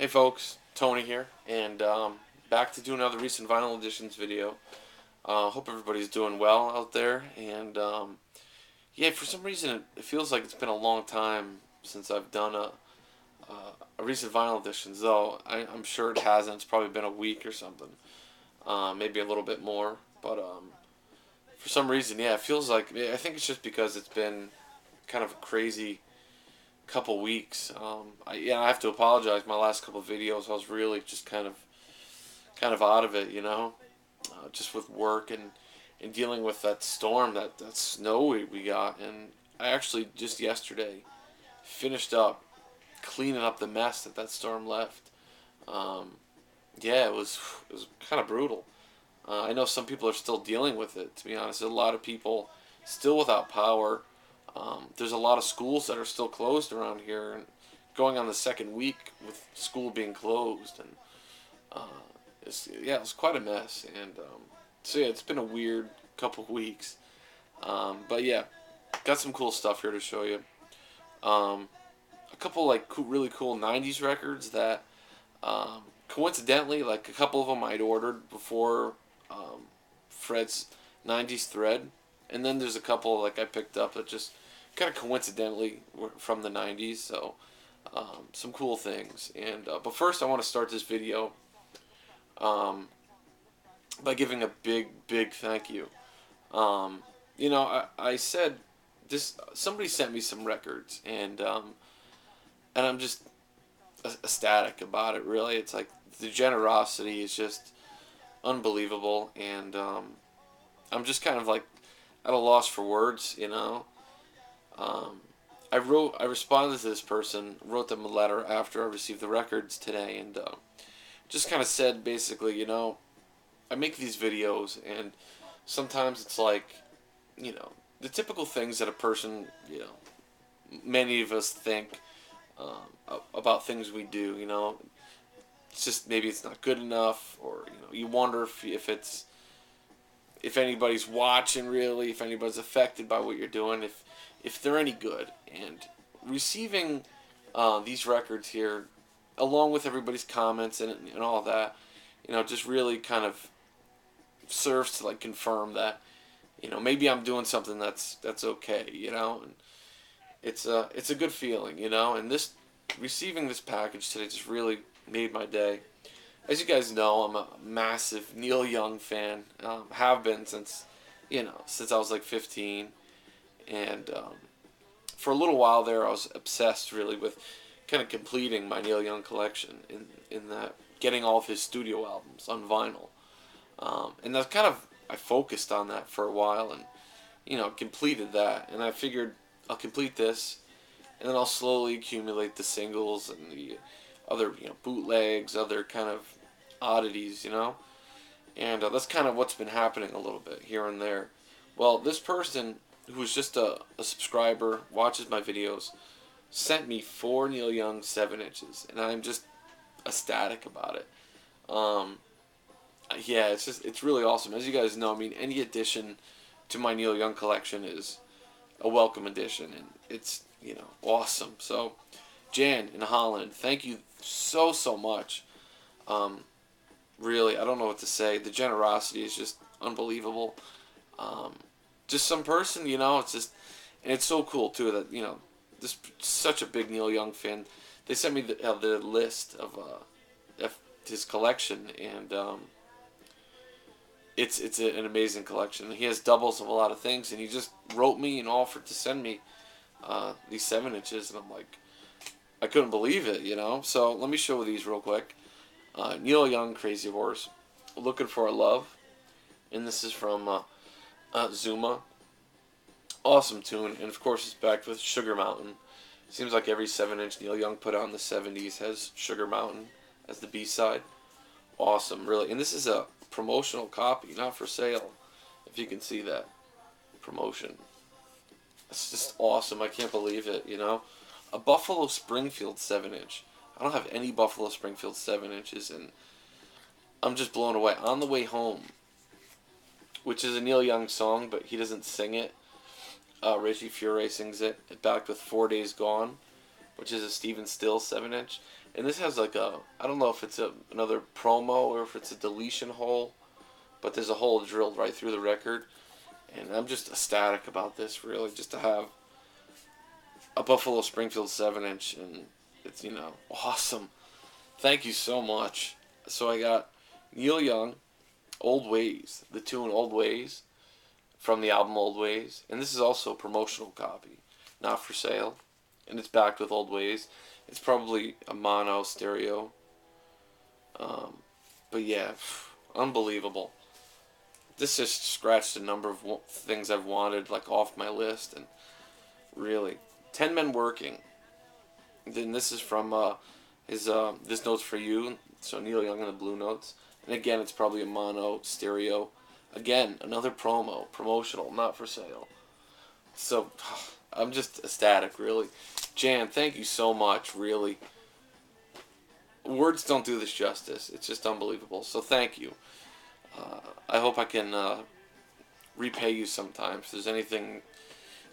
Hey folks, Tony here, and back to do another recent vinyl editions video. Hope everybody's doing well out there, and yeah, for some reason it feels like it's been a long time since I've done a recent vinyl editions, though I'm sure it hasn't. It's probably been a week or something, maybe a little bit more, but for some reason, yeah, it feels like, I think it's just because it's been kind of a crazy couple weeks. I have to apologize. My last couple of videos, I was really just kind of out of it, just with work and dealing with that storm, that snow we got. And I actually just yesterday finished up cleaning up the mess that storm left. Um, yeah, it was kind of brutal. I know some people are still dealing with it. To be honest, a lot of people still without power. There's a lot of schools that are still closed around here, and going on the second week with school being closed, and it's quite a mess. And so yeah, it's been a weird couple weeks. But yeah, got some cool stuff here to show you. Um, a couple like really cool '90s records that coincidentally, like a couple of them I'd ordered before Fred's '90s thread, and then there's a couple like I picked up that just kind of coincidentally were from the '90s. So some cool things. And but first, I want to start this video um, by giving a big thank you. Um, I said this. Somebody sent me some records, and I'm just ecstatic about it. Really, it's like the generosity is just unbelievable, and I'm just kind of like at a loss for words. Um, I responded to this person, wrote them a letter after I received the records today, and just kind of said basically, I make these videos, and sometimes it's like, the typical things that a person, many of us think about things we do. It's just maybe it's not good enough, or you wonder if anybody's watching really, if anybody's affected by what you're doing, if they're any good. And receiving these records here, along with everybody's comments and all that, just really kind of serves to like confirm that maybe I'm doing something that's okay. And it's a good feeling. And this receiving this package today just really made my day. As you guys know, I'm a massive Neil Young fan. Have been since I was like 15, and for a little while there, I was obsessed really with kind of completing my Neil Young collection in that getting all of his studio albums on vinyl, and that's kind of I focused on that for a while, and completed that, and I figured I'll complete this, and then I'll slowly accumulate the singles and the other bootlegs, other kind of oddities. And that's kind of what's been happening a little bit here and there. Well, this person who's just a subscriber, watches my videos, sent me 4 Neil Young 7 inches, and I'm just ecstatic about it. Um, yeah, it's really awesome. As you guys know, I mean, any addition to my Neil Young collection is a welcome addition, and it's awesome. So, Jan in Holland, thank you so much. Um, Really, I don't know what to say. The generosity is just unbelievable. Um, just some person, it's just, and it's so cool too that this such a big Neil Young fan. They sent me the list of his collection, and it's an amazing collection. He has doubles of a lot of things, and he just wrote me and offered to send me these 7 inches, and I'm like, I couldn't believe it. So let me show these real quick. Neil Young, Crazy Horse, Looking for a Love, and this is from Zuma. Awesome tune, and of course it's backed with Sugar Mountain. Seems like every 7 inch Neil Young put out in the '70s has Sugar Mountain as the B-side. Awesome, really, and this is a promotional copy, not for sale. If you can see that promotion, it's just awesome. I can't believe it. A Buffalo Springfield 7 inch. I don't have any Buffalo Springfield 7 inches, and I'm just blown away. On the Way Home, which is a Neil Young song, but he doesn't sing it. Richie Furay sings it. Backed with 4 Days Gone. which is a Stephen Stills 7-inch. And this has like a, I don't know if it's another promo or if it's a deletion hole, but there's a hole drilled right through the record. And I'm just ecstatic about this, really, just to have a Buffalo Springfield 7-inch, and it's, awesome. Thank you so much. So I got Neil Young, Old Ways, the tune Old Ways, from the album Old Ways. And this is also a promotional copy, not for sale. And it's backed with Old Ways. It's probably a mono stereo. But yeah, unbelievable. This just scratched a number of things I've wanted, like, off my list. And really, 10 Men Working. Then this is from his This Note's For You. So Neil Young and the Blue Notes. And again, it's probably a mono stereo. Again, another promotional, not for sale. So I'm just ecstatic, really. Jan, thank you so much, really. Words don't do this justice. It's just unbelievable. So thank you. I hope I can repay you sometime. If there's anything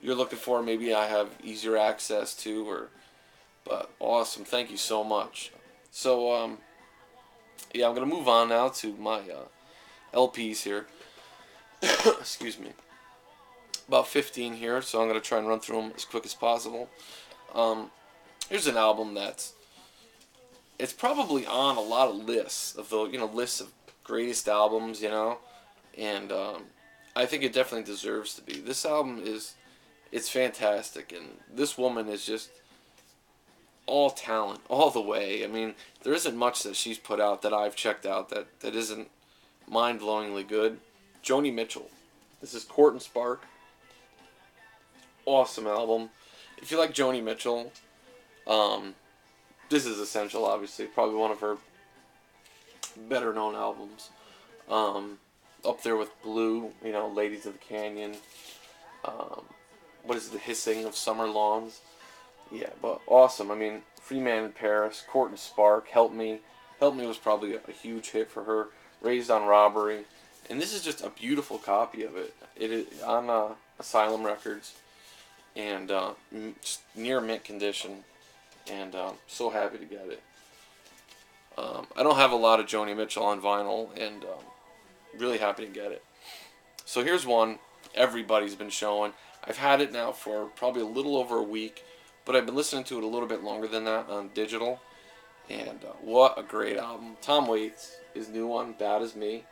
you're looking for, maybe I have easier access to, but awesome. Thank you so much. So, yeah, I'm going to move on now to my LPs here. Excuse me. About 15 here, so I'm going to try and run through them as quick as possible. Here's an album it's probably on a lot of lists of the, lists of greatest albums, and I think it definitely deserves to be. This album it's fantastic, and this woman is just all talent, all the way. I mean, there isn't much that she's put out that I've checked out that isn't mind-blowingly good. Joni Mitchell. This is Court and Spark. Awesome album. If you like Joni Mitchell, this is essential, obviously. Probably one of her better-known albums. Up there with Blue, Ladies of the Canyon. What is it, The Hissing of Summer Lawns? Yeah, but awesome. I mean, Free Man in Paris, Court and Spark, Help Me. Help Me was probably a huge hit for her. Raised on Robbery. And this is just a beautiful copy of it. It is on Asylum Records. And just near mint condition. And so happy to get it. I don't have a lot of Joni Mitchell on vinyl, and really happy to get it. So here's one everybody's been showing. I've had it now for probably a little over a week, but I've been listening to it a little bit longer than that on digital. And what a great album. Tom Waits, his new one, Bad As Me.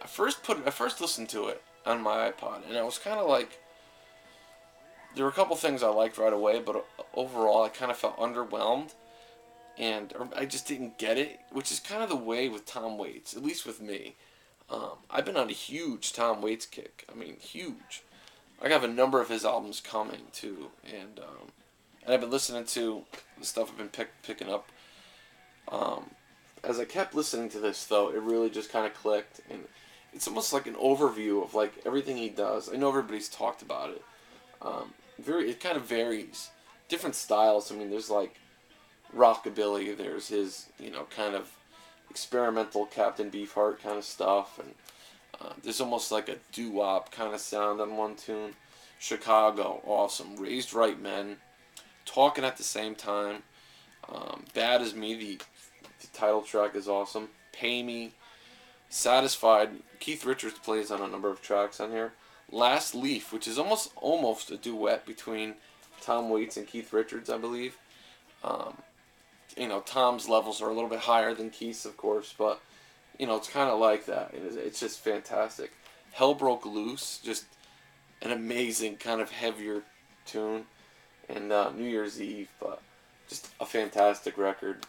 I first listened to it on my iPod, and I was kind of like, there were a couple things I liked right away, but overall I kind of felt underwhelmed, or I just didn't get it, which is kind of the way with Tom Waits, at least with me. I've been on a huge Tom Waits kick. I mean, huge. I have a number of his albums coming too, and I've been listening to the stuff I've been picking up. As I kept listening to this, though, it really just kind of clicked, and it's almost like an overview of like everything he does. I know everybody's talked about it. It kind of varies, different styles. I mean, there's like rockabilly. There's his kind of experimental Captain Beefheart kind of stuff, and there's almost like a doo-wop kind of sound on one tune. Chicago, awesome. Raised Right Men, Talking at the Same Time. Bad As Me, the title track is awesome. Pay Me, Satisfied. Keith Richards plays on a number of tracks on here. Last Leaf, which is almost a duet between Tom Waits and Keith Richards, I believe. Tom's levels are a little bit higher than Keith's, of course, but it's kind of like that. It's just fantastic. Hell Broke Loose, just an amazing kind of heavier tune. And New Year's Eve, but just a fantastic record,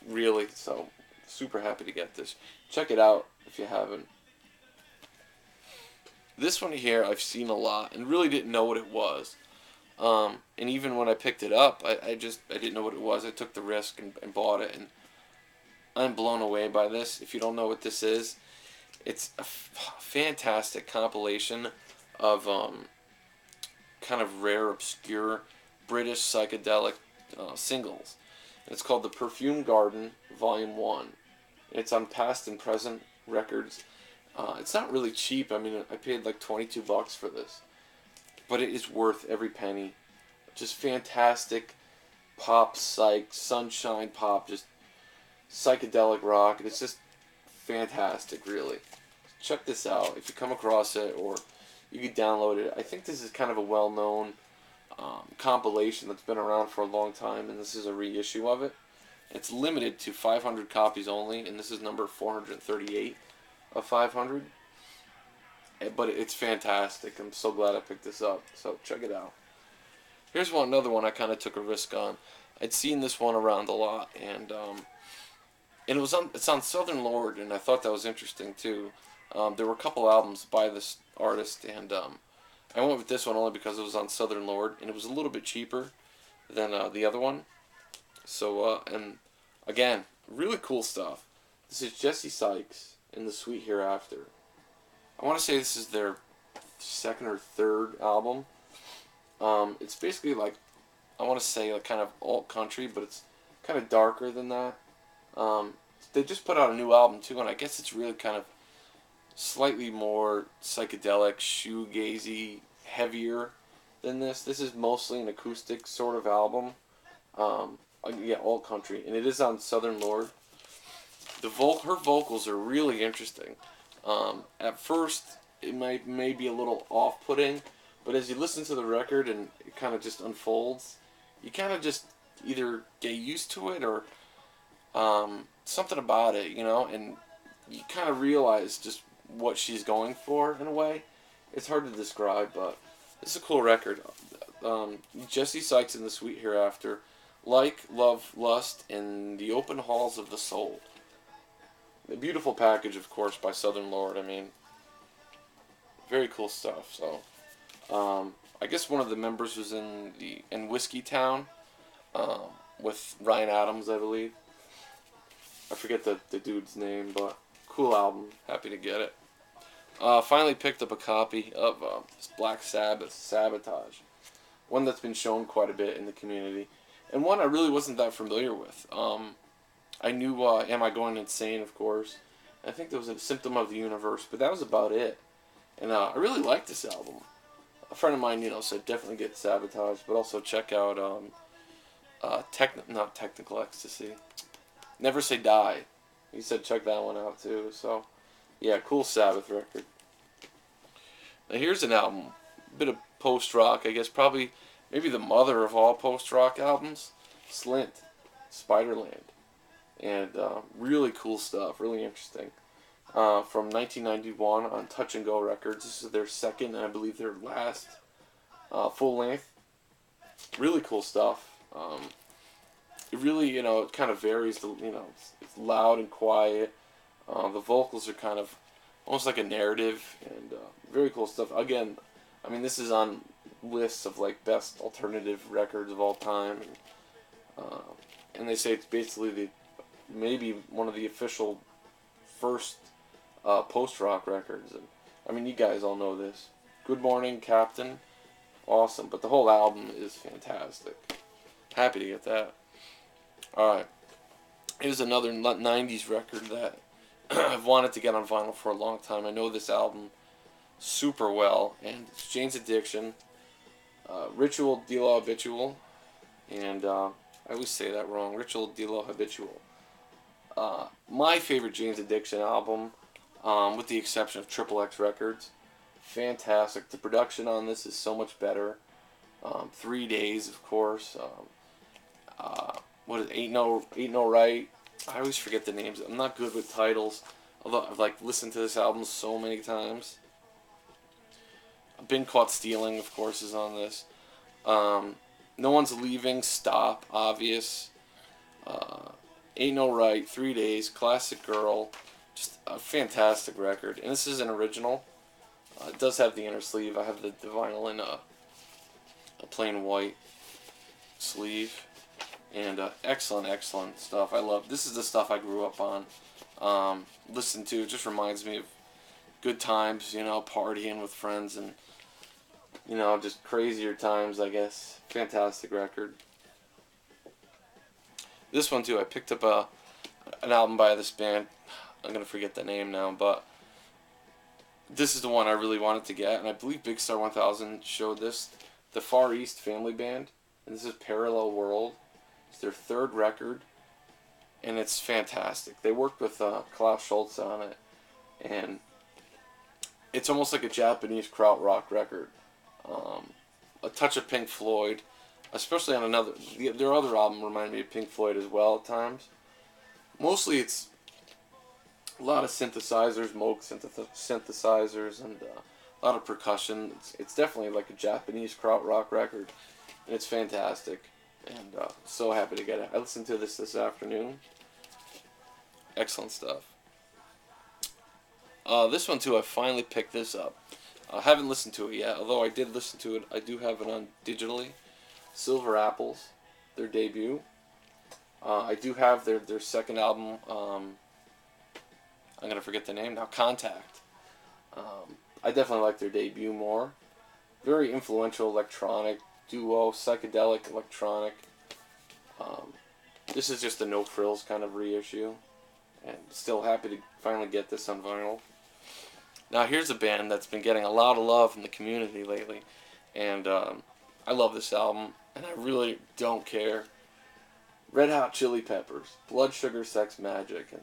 really. So super happy to get this. Check it out if you haven't. This one here I've seen a lot and really didn't know what it was. And even when I picked it up, I didn't know what it was. I took the risk and bought it, and I'm blown away by this. If you don't know what this is, it's a fantastic compilation of kind of rare, obscure British psychedelic singles. And it's called The Perfumed Garden, Volume 1. It's on Past and Present Records. It's not really cheap. I mean, I paid like $22 for this. But it is worth every penny. Just fantastic pop Sykes, sunshine pop, just psychedelic rock. It's just fantastic, really. Check this out if you come across it, or you could download it. I think this is kind of a well-known compilation that's been around for a long time, and this is a reissue of it. It's limited to 500 copies only, and this is number 438 of 500. But it's fantastic. I'm so glad I picked this up. So check it out. Here's another one I kind of took a risk on. I'd seen this one around a lot, and it's on Southern Lord, and I thought that was interesting too. There were a couple albums by this artist, and I went with this one only because it was on Southern Lord, and it was a little bit cheaper than the other one. So, and again, really cool stuff. This is Jesse Sykes in The Sweet Hereafter. I want to say this is their second or third album. It's basically like, I want to say like kind of alt country, but it's kind of darker than that. They just put out a new album too, and I guess it's really kind of slightly more psychedelic, shoegazy, heavier than this. This is mostly an acoustic sort of album. Yeah, alt country, and it is on Southern Lord. Her vocals are really interesting. At first, it may be a little off-putting, but as you listen to the record and it kind of just unfolds, you kind of just either get used to it or something about it, and you kind of realize just what she's going for in a way. It's hard to describe, but it's a cool record. Jesse Sykes in The Sweet Hereafter, Like, Love, Lust, and The Open Halls of the Soul. A beautiful package, of course, by Southern Lord. I mean, very cool stuff. So, I guess one of the members was in Whiskey Town with Ryan Adams, I believe. I forget the dude's name, but cool album. Happy to get it. Finally picked up a copy of Black Sabbath, Sabotage. One that's been shown quite a bit in the community. And one I really wasn't that familiar with. I knew Am I Going Insane, of course. I think there was a Symptom of the Universe, but that was about it. And I really liked this album. A friend of mine, said definitely get Sabotage, but also check out not Technical Ecstasy. Never Say Die. He said check that one out too. So, yeah, cool Sabbath record. Now here's an album, a bit of post-rock, I guess maybe the mother of all post-rock albums, Slint, Spiderland. And really cool stuff, really interesting. From 1991 on Touch and Go Records. This is their second and I believe their last full length. Really cool stuff. It really, it kind of varies. It's loud and quiet. The vocals are kind of almost like a narrative, and very cool stuff. Again, I mean, this is on lists of like best alternative records of all time, and they say it's basically maybe one of the official first post-rock records. And I mean, you guys all know this. Good Morning, Captain, awesome. But the whole album is fantastic. Happy to get that. Alright, here's another 90s record that I've wanted to get on vinyl for a long time. I know this album super well, and it's Jane's Addiction, Ritual de la Habitual, and I always say that wrong, Ritual de la Habitual. My favorite Jane's Addiction album, with the exception of Triple X Records. Fantastic. The production on this is so much better. 3 Days, of course. What is it? Ain't No Right. I always forget the names. I'm not good with titles, although I've listened to this album so many times. Been Caught Stealing, of course, is on this. No One's Leaving, Stop, Obvious. Ain't No Right, 3 Days, Classic Girl. Just a fantastic record. And this is an original. It does have the inner sleeve. I have the vinyl in a plain white sleeve. And excellent, excellent stuff. This is the stuff I grew up on. Listen to. It just reminds me of good times, partying with friends and, just crazier times, I guess. Fantastic record. This one, too, I picked up an album by this band. I'm going to forget the name now, but this is the one I really wanted to get, and I believe Big Star 1000 showed this. The Far East Family Band, and this is Parallel World. It's their third record, and it's fantastic. They worked with Klaus Schulze on it, and it's almost like a Japanese krautrock record. A touch of Pink Floyd, especially on their other album reminded me of Pink Floyd as well at times. Mostly it's a lot of synthesizers, Moog synthesizers, and a lot of percussion. It's definitely like a Japanese krautrock record, and it's fantastic. And so happy to get it. I listened to this afternoon. Excellent stuff. This one too, I finally picked this up. I haven't listened to it yet, although I did listen to it. I do have it on digitally. Silver Apples, their debut. I do have their second album. I'm gonna forget the name now. Contact. I definitely like their debut more. Very influential electronic duo, psychedelic electronic. This is just a no frills kind of reissue, and still happy to finally get this on vinyl. Now here's a band that's been getting a lot of love from the community lately, and I love this album, and I really don't care. Red Hot Chili Peppers, Blood Sugar Sex Magic, and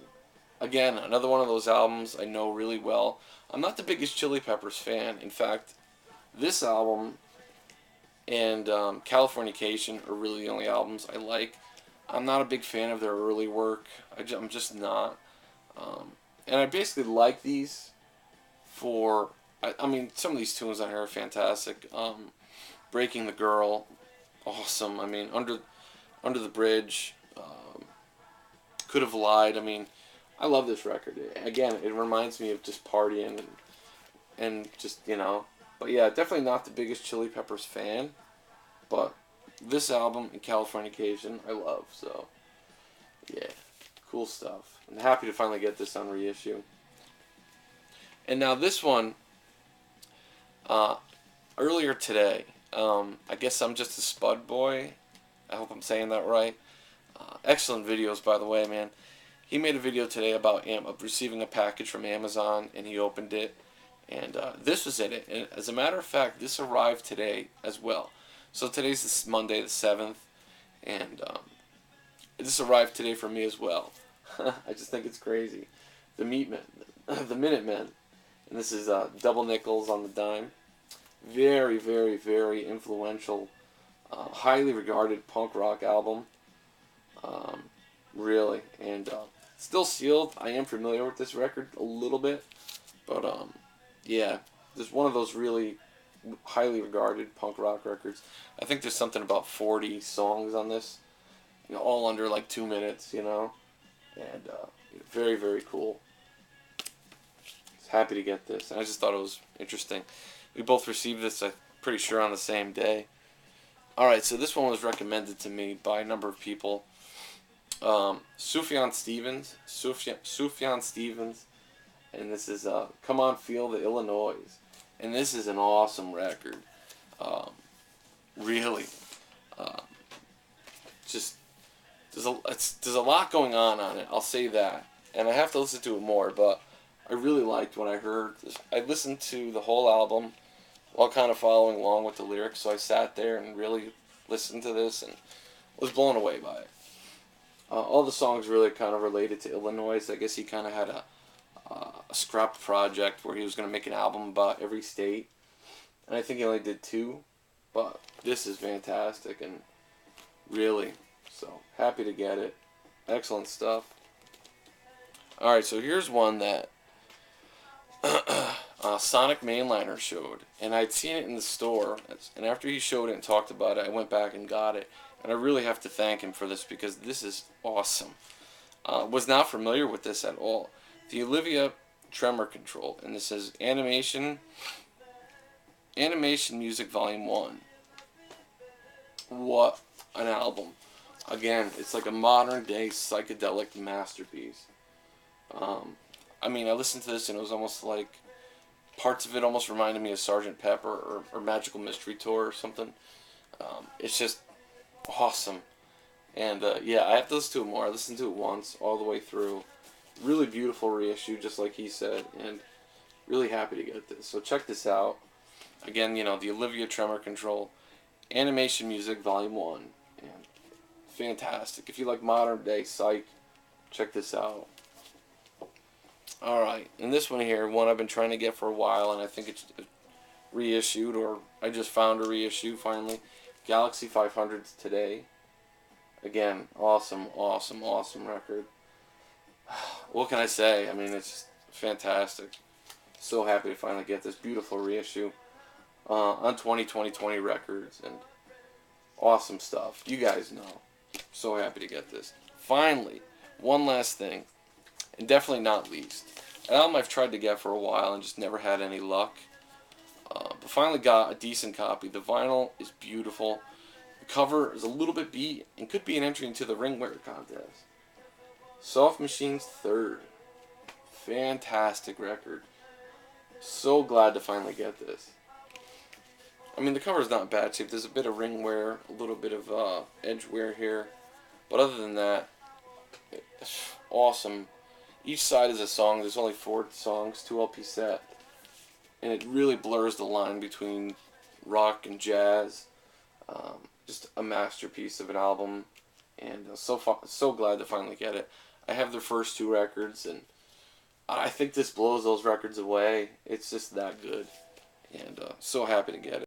again, another one of those albums I know really well. I'm not the biggest Chili Peppers fan. In fact, this album and Californication are really the only albums I like. I'm not a big fan of their early work. I'm just not. And I basically like these for... I mean, some of these tunes on here are fantastic. Breaking the Girl, awesome. I mean, Under the Bridge, Could Have Lied. I mean, I love this record. Again, it reminds me of just partying and just, you know. But yeah, definitely not the biggest Chili Peppers fan. But this album and Californication, I love. So, yeah, cool stuff. I'm happy to finally get this on reissue. And now this one, earlier today, I guess I'm just a spud boy. I hope I'm saying that right. Excellent videos, by the way, man. He made a video today about receiving a package from Amazon, and he opened it, and this was in it. And as a matter of fact, this arrived today as well. So today's Monday the 7th, and this arrived today for me as well. I just think it's crazy. The Meatman, the Minutemen, and this is double nickels on the dime. Very, very, very influential, highly regarded punk rock album. Really, and still sealed. I am familiar with this record a little bit, but yeah, there's one of those really highly regarded punk rock records. I think there's something about 40 songs on this, you know, all under like 2 minutes, you know, and very, very cool. Happy to get this, and I just thought it was interesting. We both received this, I'm pretty sure, on the same day. Alright, so this one was recommended to me by a number of people. Sufjan Stevens, and this is Come On Feel the Illinois, and this is an awesome record. Really, just there's a lot going on it. I'll say that, and I have to listen to it more. But I really liked when I heard this. I listened to the whole album while kind of following along with the lyrics, so I sat there and really listened to this and was blown away by it. All the songs really kind of related to Illinois. I guess he kind of had a scrapped project where he was going to make an album about every state. And I think he only did 2. But this is fantastic and really, so happy to get it. Excellent stuff. Alright, so here's one that Sonic Mainliner showed. And I'd seen it in the store. And after he showed it and talked about it, I went back and got it. And I really have to thank him for this because this is awesome. Was not familiar with this at all. The Olivia Tremor Control, and this is Animation Music Volume 1. What an album. Again, it's like a modern day psychedelic masterpiece. I mean, I listened to this and it was almost like, parts of it almost reminded me of Sgt. Pepper or Magical Mystery Tour or something. It's just awesome. And yeah, I have to listen to it more. I listened to it once all the way through. Really beautiful reissue, just like he said, and really happy to get this. So check this out. Again, you know, the Olivia Tremor Control, Animation Music Volume 1, and fantastic. If you like modern day Sykes, check this out. Alright, and this one here, one I've been trying to get for a while, and I think it's reissued, or I just found a reissue finally. Galaxy 500's Today. Again, awesome, awesome, awesome record. What can I say? I mean, it's just fantastic. So happy to finally get this beautiful reissue on 2020 Records, and awesome stuff. You guys know. So happy to get this. Finally, one last thing, and definitely not least. An album I've tried to get for a while and just never had any luck. But finally got a decent copy. The vinyl is beautiful. The cover is a little bit beat and could be an entry into the ringwear contest. Soft Machine's Third. Fantastic record. So glad to finally get this. I mean, the cover's not in bad shape. There's a bit of ring wear, a little bit of edge wear here. But other than that, awesome. Each side is a song. There's only 4 songs, 2 LP set. And it really blurs the line between rock and jazz. Just a masterpiece of an album. And so glad to finally get it. I have their first 2 records, and I think this blows those records away. It's just that good. And so happy to get it.